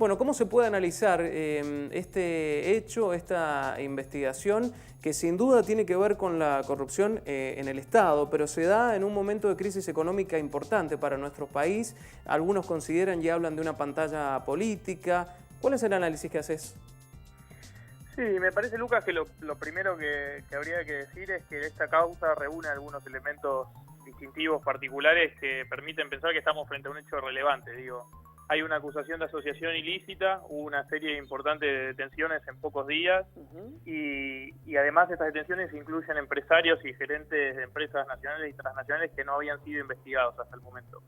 Bueno, ¿cómo se puede analizar este hecho, esta investigación, que sin duda tiene que ver con la corrupción en el Estado, pero se da en un momento de crisis económica importante para nuestro país? Algunos consideran y hablan de una pantalla política. ¿Cuál es el análisis que haces? Sí, me parece, Lucas, que lo primero que habría que decir es que esta causa reúne algunos elementos distintivos particulares que permiten pensar que estamos frente a un hecho relevante. Digo, hay una acusación de asociación ilícita, hubo una serie importante de detenciones en pocos días y además estas detenciones incluyen empresarios y gerentes de empresas nacionales y transnacionales que no habían sido investigados hasta el momento.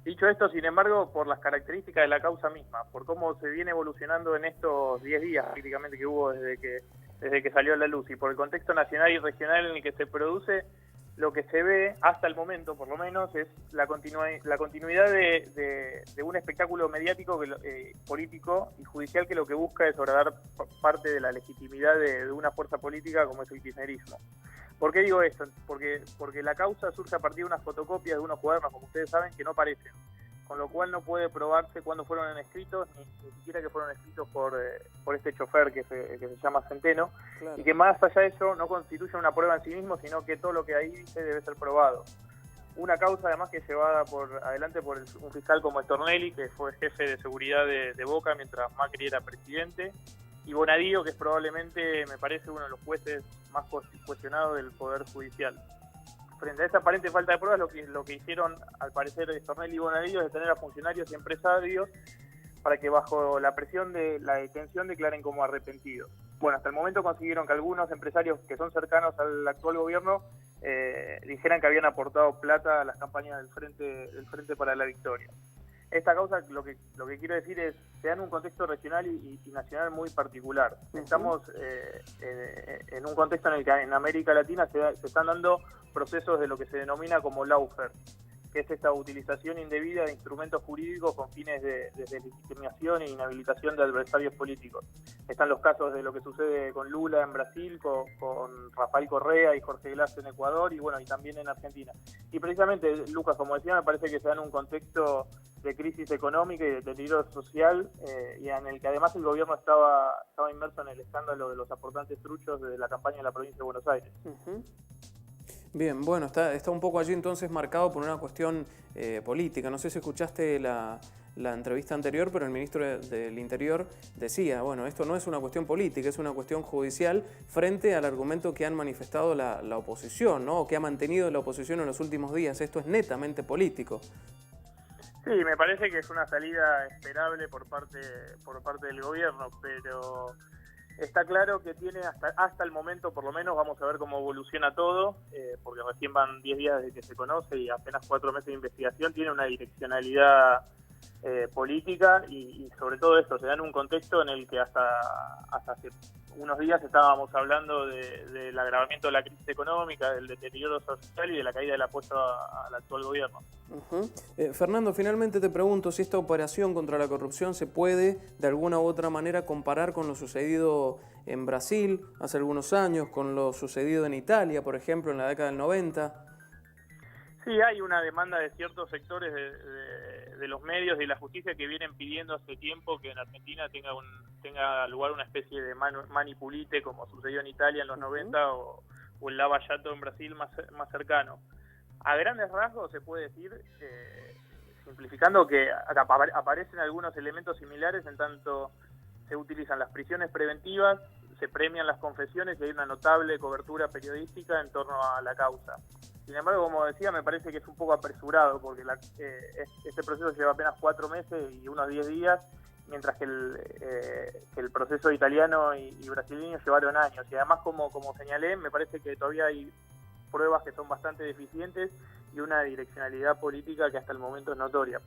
Dicho esto, sin embargo, por las características de la causa misma, por cómo se viene evolucionando en estos 10 días prácticamente que hubo desde que salió a la luz y por el contexto nacional y regional en el que se produce, lo que se ve hasta el momento, por lo menos, es la continuidad de un espectáculo mediático, político y judicial que lo que busca es horadar parte de la legitimidad de una fuerza política como es el kirchnerismo. ¿Por qué digo esto? Porque la causa surge a partir de unas fotocopias de unos cuadernos, como ustedes saben, que no aparecen, con lo cual no puede probarse cuándo fueron escritos, ni siquiera que fueron escritos por este chofer que se llama Centeno, claro. Y que más allá de eso no constituye una prueba en sí mismo, sino que todo lo que ahí dice debe ser probado. Una causa además que es llevada adelante por un fiscal como Stornelli, que fue jefe de seguridad de Boca mientras Macri era presidente, y Bonadío, que es probablemente, me parece, uno de los jueces más cuestionados del Poder Judicial. Frente a esa aparente falta de pruebas, lo que hicieron, al parecer, Stornelli y Bonadío es detener a funcionarios y empresarios para que bajo la presión de la detención declaren como arrepentidos. Bueno, hasta el momento consiguieron que algunos empresarios que son cercanos al actual gobierno dijeran que habían aportado plata a las campañas del Frente para la Victoria. Esta causa, lo que quiero decir es, se da en un contexto regional y nacional muy particular. Estamos en un contexto en el que en América Latina se están dando procesos de lo que se denomina como lawfare, que es esta utilización indebida de instrumentos jurídicos con fines de deslegitimación e inhabilitación de adversarios políticos. Están los casos de lo que sucede con Lula en Brasil, con Rafael Correa y Jorge Glass en Ecuador y también en Argentina. Y precisamente, Lucas, como decía, me parece que se da en un contexto de crisis económica y de deterioro social y en el que además el gobierno estaba inmerso en el escándalo de los aportantes truchos de la campaña en la provincia de Buenos Aires. Bien, bueno, está un poco allí entonces marcado por una cuestión política. No sé si escuchaste la entrevista anterior, pero el ministro del Interior decía, bueno, esto no es una cuestión política, es una cuestión judicial frente al argumento que han manifestado la oposición, ¿no? O que ha mantenido la oposición en los últimos días. Esto es netamente político. Sí, me parece que es una salida esperable por parte del gobierno, pero está claro que tiene hasta el momento, por lo menos, vamos a ver cómo evoluciona todo, porque recién van 10 días desde que se conoce y apenas 4 meses de investigación, tiene una direccionalidad política y sobre todo esto, se da en un contexto en el que hasta hace unos días estábamos hablando del agravamiento de la crisis económica, del deterioro social y de la caída del apoyo al actual gobierno. Fernando, finalmente te pregunto si esta operación contra la corrupción se puede de alguna u otra manera comparar con lo sucedido en Brasil hace algunos años, con lo sucedido en Italia, por ejemplo, en la década del 90. Sí, hay una demanda de ciertos sectores de los medios y la justicia que vienen pidiendo hace tiempo que en Argentina tenga lugar una especie de manipulite como sucedió en Italia en los 90 o el Lava Jato en Brasil más cercano. A grandes rasgos se puede decir, simplificando, que aparecen algunos elementos similares en tanto se utilizan las prisiones preventivas, se premian las confesiones y hay una notable cobertura periodística en torno a la causa. Sin embargo, como decía, me parece que es un poco apresurado porque este proceso lleva apenas 4 meses y unos 10 días, mientras que el proceso italiano y brasileño llevaron años. Y además, como señalé, me parece que todavía hay pruebas que son bastante deficientes y una direccionalidad política que hasta el momento es notoria.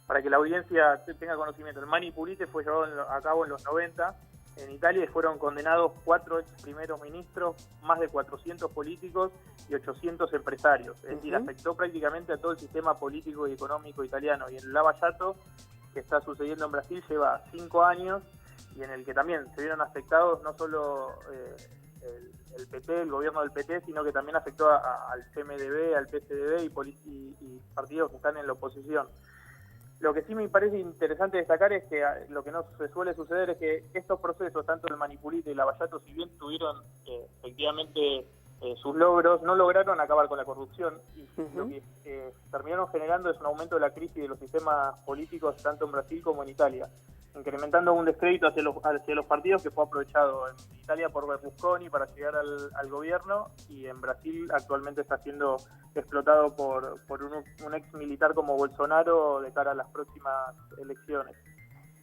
Para que la audiencia tenga conocimiento, el manipulite fue llevado a cabo en los 90 en Italia y fueron condenados 4 ex primeros ministros, más de 400 políticos y 800 empresarios. Es decir, afectó prácticamente a todo el sistema político y económico italiano. Y el Lava Jato, que está sucediendo en Brasil, lleva 5 años y en el que también se vieron afectados no solo el PT, el gobierno del PT, sino que también afectó al CMDB, al PSDB y partidos que están en la oposición. Lo que sí me parece interesante destacar es que lo que no se suele suceder es que estos procesos, tanto el Manipulito y Lavallato, si bien tuvieron efectivamente sus logros, no lograron acabar con la corrupción, y lo que terminaron generando es un aumento de la crisis de los sistemas políticos tanto en Brasil como en Italia, incrementando un descrédito hacia los partidos que fue aprovechado en Italia por Berlusconi para llegar al gobierno, y en Brasil actualmente está siendo explotado por un ex militar como Bolsonaro de cara a las próximas elecciones.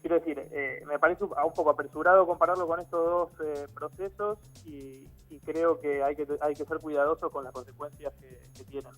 Quiero decir, me parece un poco apresurado compararlo con estos dos procesos, y creo que hay que ser cuidadosos con las consecuencias que tienen.